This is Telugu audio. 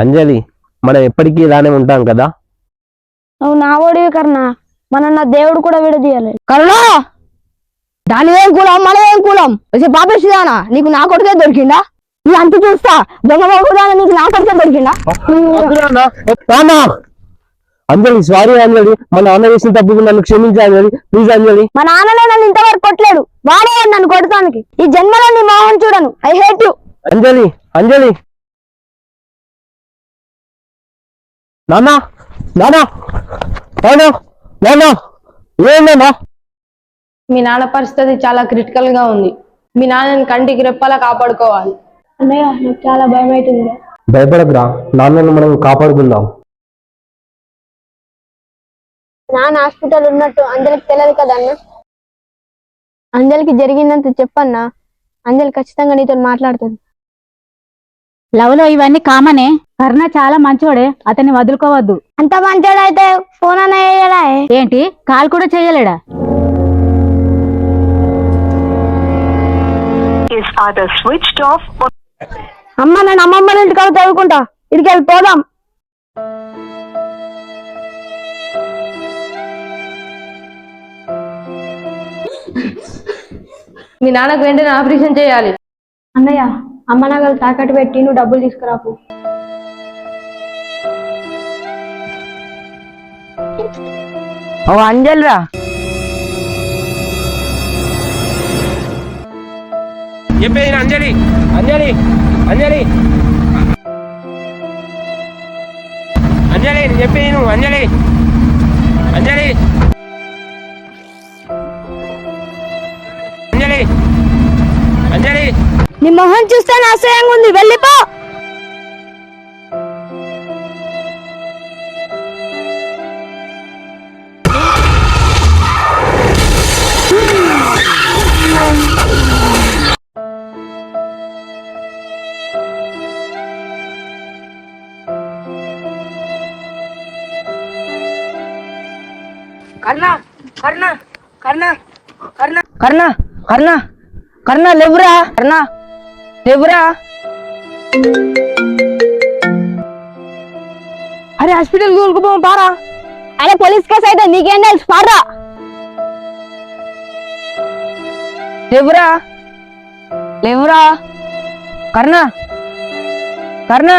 అంజలి, మనం ఎప్పటికీ ఇలానే ఉంటాం కదా. నువ్వు నా ఓడివి కర్ణ, మన నా దేవుడు కూడా విడదీయాలి. కరుణా, దాని ఏం కులం మన ఏం కులం వచ్చే బాబేసిదానా, నీకు నా కొడుకే దొరికిందా? నీ అంత చూస్తా దొంగ బాబుదానా, నీకు నా కొడుకే దొరికిందా? అంజలి సారీ అంజలి, మా నాన్న చేసిన తప్పుకు నన్ను క్షమించు అంజలి, ప్లీజ్ అంజలి. మా నాన్ననే నన్ను ఇంతవరకు కొట్టలేడు, వాడే నన్ను కొడతానికి. ఈ జన్మలో నీ మోహన్ చూడను. I hate you. Anjali, Anjali. నానా నానా నానా నానా, ఏంటన్నా? మీ నాన్న పరిస్థితి చాలా క్రిటికల్ గా ఉంది. మీ నాన్నని కంటికి రెప్పలా కాపాడుకోవాలి. అన్నయ్య, నాకు చాలా భయం అవుతుంది. భయపడకురా, నాన్నను మనం కాపాడుకుందాం. నాన్న హాస్పిటల్ ఉన్నట్టు అంజలికి తెలియదు కదా అన్న. అంజలికి జరిగిందంత చెప్పన్నా, అంజలి ఖచ్చితంగా నీతో మాట్లాడుతుంది. లవ్ లో ఇవన్నీ కామనే. కర్ణ చాలా మంచోడే, అతన్ని వదులుకోవద్దు. అంత మంచోడైతే ఫోన్ అయ్యేలా ఏంటి, కాల్ కూడా చేయలేడా? అమ్మ, నేను అమ్మమ్మ ఇంటికి చదువుకుంటా, ఇదికి వెళ్ళి పోదాం. మీ నాన్నకు వెంటనే ఆపరేషన్ చేయాలి. అన్నయ్య, అమ్మ నగలు తాకట్టు పెట్టి నువ్వు డబ్బులు తీసుకురాపు. అంజలి రా, చెప్పేది అంజలి, అంజలి, అంజలి, అంజలి, చెప్పేది నువ్వు అంజలి, అంజలి, అంజలి, అంజలి. నీ మొహం చూస్తే అసహ్యంగా ఉంది, వెళ్ళిపో. కర్ణ కర్ణ కర్ణ కర్ణ కర్ణ కర్ణ కర్ణ, లేవురా కర్ణ, లేవురా. అరే హాస్పిటల్ తోలుకుపోం పారా. అరే పోలీస్ కేసు అయితే నీకేం తెలుసు, పారా. లేవురా, లేవురా. కర్ణ కర్ణ